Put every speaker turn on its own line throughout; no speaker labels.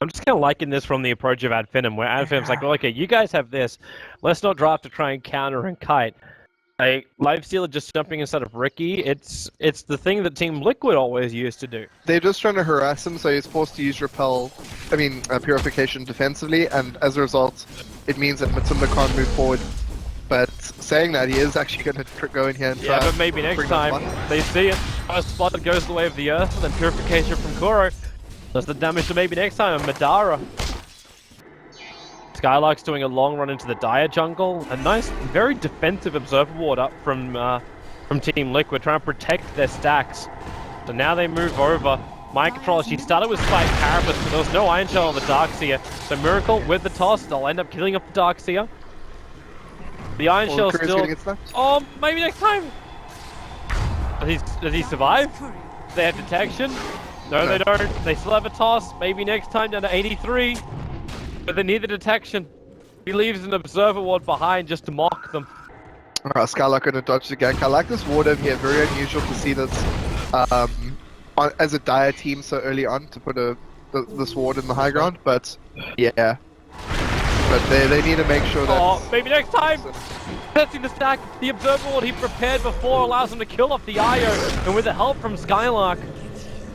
I'm just kind of liking this from the approach of Finem, where Finem's like, well, okay, you guys have this. Let's not draft to try and counter and kite. A Lifestealer just jumping instead of Riki, it's the thing that Team Liquid always used to do.
They're just trying to harass him, so he's forced to use Purification defensively, and as a result, it means that Matumba can't move forward. But saying that, he is actually going to go in here and try.
Yeah, but maybe next time they see it. First blood that goes the way of the earth, and then Purification from Kuro. Does the damage to maybe next time, and Madara. Skylark's doing a long run into the Dire jungle. A nice, very defensive Observer Ward up from Team Liquid, trying to protect their stacks. So now they move over. Mind Control, she started with Spike Carapace, but there was no Iron Shell on the Darkseer. So Miracle with the toss, they'll end up killing off the Darkseer. The Iron Shell still... Oh, maybe next time! Does he survive? They have detection? No, they don't. They still have a toss. Maybe next time down to 83. But they need the detection. He leaves an Observer Ward behind just to mock them.
Skylark gonna dodge the gank. I like this ward over here. Very unusual to see this as a Dire team so early on to put this ward in the high ground. But yeah, but they need to make sure that.
Oh, maybe next time. Testing the stack. The Observer Ward he prepared before allows him to kill off the IO, and with the help from Skylark.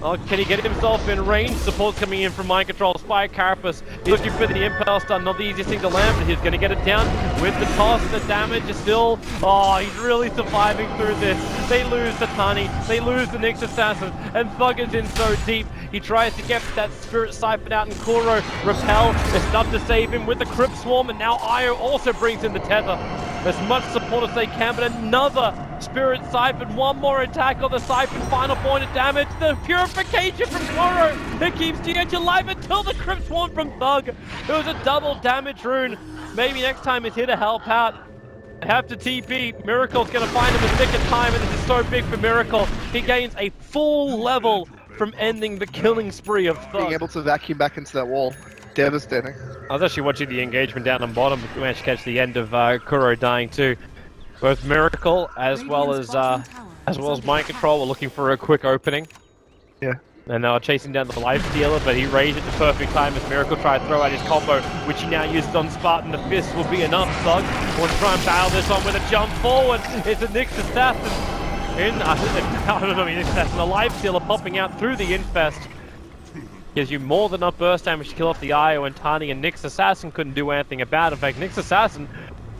Oh, can he get himself in range? Support's coming in from Mind Control. Spike Carapace. He's looking for the Impel Stun. Not the easiest thing to land, but he's going to get it down with the toss. The damage is still... Oh, he's really surviving through this. They lose the Tani. They lose the Nyx Assassin. And Thug is in so deep. He tries to get that Spirit Siphon out, and Kuro Repel is enough to save him with the Crypt Swarm. And now Io also brings in the Tether. As much support as they can, but another Spirit Siphon. One more attack on the Siphon. Final point of damage. The Purification from Kuro. It keeps GH alive until the Crypt Swarm from Thug. It was a double damage rune. Maybe next time he's here to help out. They have to TP. Miracle's going to find him in the nick of time, and this is so big for Miracle. He gains a full level from ending the killing spree of Thug.
Being able to vacuum back into that wall. Devastating.
I was actually watching the engagement down on bottom. We managed to catch the end of Kuro dying too. Both Miracle as well as Mind Control were looking for a quick opening.
Yeah.
And they were chasing down the Lifestealer, but he raised it at the perfect time as Miracle tried to throw out his combo, which he now uses on Spartan. The fist will be enough. Thug will try and battle this on with a jump forward. It's a Nyx Assassin. I don't know, Nyx Assassin. A Lifestealer popping out through the Infest. Gives you more than enough burst damage to kill off the Io and Tani, and Nyx Assassin couldn't do anything about it. In fact, Nyx Assassin,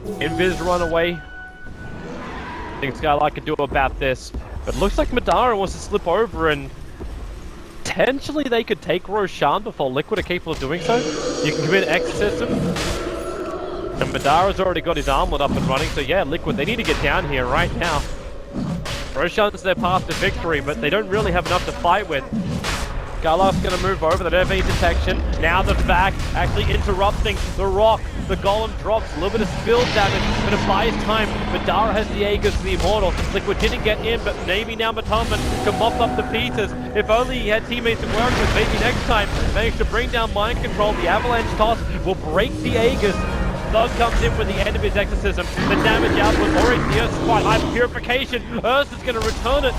Invis run away. I think Skylark could do about this. But it looks like Madara wants to slip over, and potentially they could take Roshan before Liquid are capable of doing so. You can commit Exorcism. And Madara's already got his armlet up and running, so yeah, Liquid, they need to get down here right now. Roshan's their path to victory, but they don't really have enough to fight with. Skylark's going to move over, they don't have any detection. Now the back actually interrupting the rock. The golem drops, a little bit of spill damage, but it buys time. Madara has the Aegis, the Immortal. Liquid didn't get in, but maybe now Matumba can mop up the pieces. If only he had teammates to work with, maybe next time. Managed to bring down Mind Control. The Avalanche toss will break the Aegis. Thug comes in with the end of his Exorcism. The damage output already the Earth's quite high. Purification. Earth is going to return it.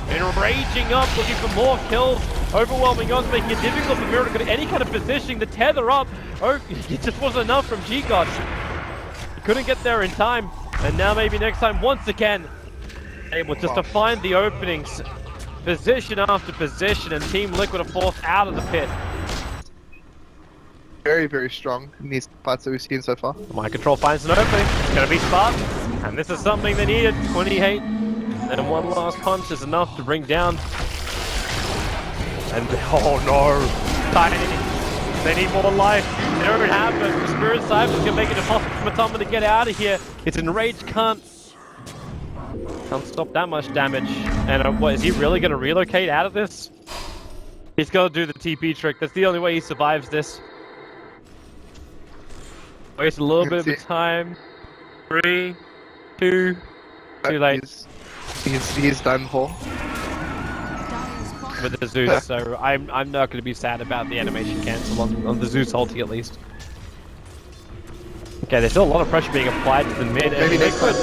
And raging up, looking for more kills. Overwhelming odds, making it difficult for Miracle to get any kind of positioning. The tether up. Oh, it just wasn't enough from G-God. He couldn't get there in time. And now maybe next time, once again, able just to find the openings. Position after position, and Team Liquid are forced out of the pit.
Very, very strong in these fights that we've seen so far.
Mind Control finds an opening. It's going to be Spartan. And this is something they needed. 28. And one last punch is enough to bring down. And oh no, Tiny. They need more life. They don't have it. The Spirit Siphon can make it impossible for Matumba to get out of here. It's enraged, can't stop that much damage. And what, is he really going to relocate out of this? He's got to do the TP trick. That's the only way he survives this. Waste a little bit of his time. 3, 2, too late.
He's done for.
With the Zeus, so I'm not going to be sad about the animation cancel on the Zeus ulti at least. Okay, there's still a lot of pressure being applied to the mid, and Liquid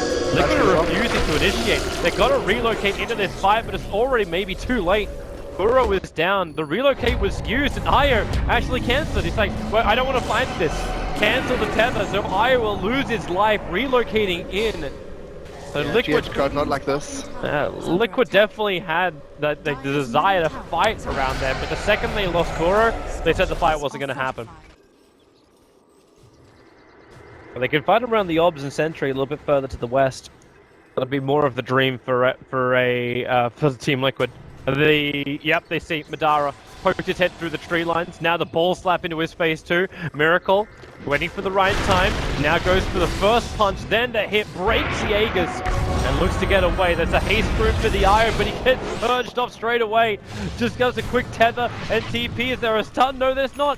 are refusing to initiate. They've got to relocate into this fight, but it's already maybe too late. Kuro is down, the relocate was used, and Io actually cancelled. He's like, well, I don't want to fight this. Cancel the tether, so Io will lose his life relocating in. So
Yeah,
Liquid
GH not like this.
Liquid definitely had the desire to fight around them, but the second they lost Kuro, they said the fight wasn't going to happen. But they can fight around the Obs and Sentry a little bit further to the west. That'd be more of the dream for Team Liquid. They see Madara poke his head through the tree lines. Now the ball slap into his face too. Miracle waiting for the right time. Now goes for the first punch, then the hit breaks the Aegis and looks to get away. There's a haste group for the Iron, but he gets purged off straight away. Just goes a quick tether and TP. Is there a stun? No, there's not.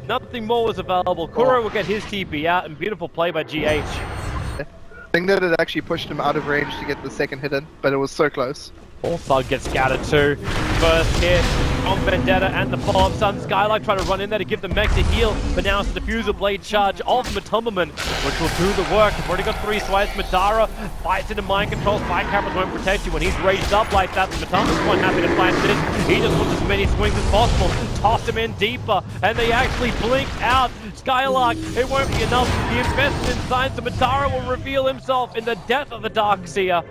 Nothing more was available. Kuro will get his TP out, and beautiful play by GH.
I think that it actually pushed him out of range to get the second hit in, but it was so close.
Thug gets scattered too. First hit on Vendetta and the follow-up stun. Skylark trying to run in there to give the mech to heal, but now it's the diffuser blade charge of Matumberman, which will do the work. We've already got 3 swipes. Madara fights into mind control. Spike cameras won't protect you when he's raised up like that. Matumberman's quite happy to fight this. He just wants as many swings as possible. Toss him in deeper, and they actually blink out. Skylark, it won't be enough. The investment in science, so Madara will reveal himself in the death of the Darkseer.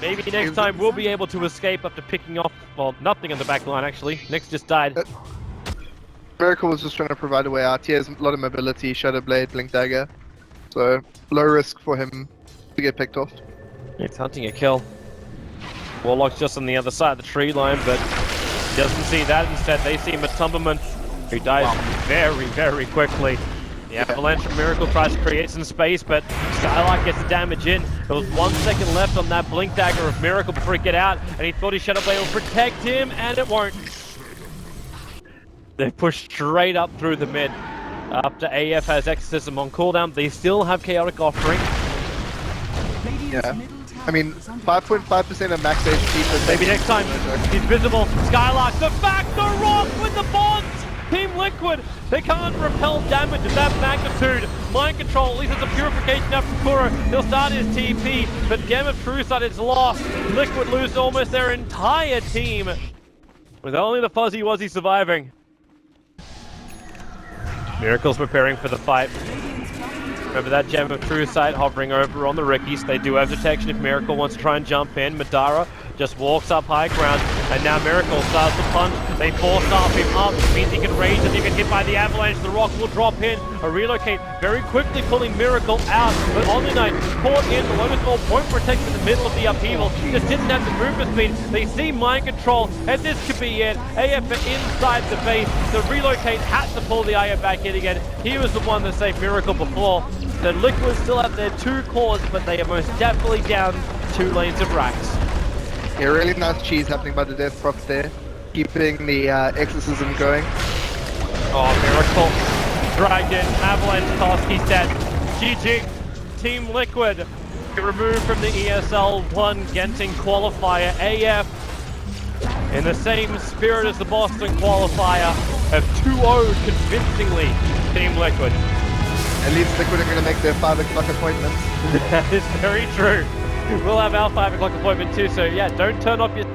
Maybe next time we'll be able to escape after picking off, well, nothing on the back line actually. Nyx just died.
Miracle was just trying to provide a way out. He has a lot of mobility, Shadow Blade, Blink Dagger. So, low risk for him to get picked off.
It's hunting a kill. Warlock's just on the other side of the tree line, but he doesn't see that. Instead, they see Matumberman, who dies very, very quickly. The Avalanche from Miracle tries to create some space, but Skylark gets the damage in. There was 1 second left on that Blink Dagger of Miracle before he get out, and he thought his Shadow Blade will protect him, and it won't. They push straight up through the mid. After AF has Exorcism on cooldown, they still have Chaotic Offering.
Yeah. I mean, 5.5% of max HP, but
Maybe next time. He's visible. Skylark, the back, the rock with the bonds! Team Liquid, they can't repel damage of that magnitude. Mind control, at least it's a purification now from Kuro. He'll start his TP, but Gem of Truesight is lost. Liquid lose almost their entire team, with only the Fuzzy Wuzzy surviving. Miracle's preparing for the fight. Remember that Gem of Truesight hovering over on the Rikis. They do have detection if Miracle wants to try and jump in. Madara just walks up high ground, and now Miracle starts to punch. They force him up, which means he can rage and he can hit by the Avalanche. The rock will drop in. A relocate very quickly pulling Miracle out, but Omni-Knight caught in. The Lotus Ball won't protect him in the middle of the upheaval. Just didn't have the movement speed. They see mind control, and this could be it. AF are inside the base. The relocate had to pull the IO back in again. He was the one that saved Miracle before. The Liquid still have their 2 cores, but they are most definitely down 2 lanes of racks.
Yeah, really nice cheese happening by the Death Props there, keeping the Exorcism going.
Oh, Miracle. Dragon, Avalanche toss, he's dead. GG. Team Liquid removed from the ESL 1 Genting qualifier. AF, in the same spirit as the Boston qualifier, have 2-0'd convincingly Team Liquid.
At least Liquid are going to make their 5 o'clock appointments.
That is very true. We'll have our 5 o'clock appointment too, so yeah, don't turn off your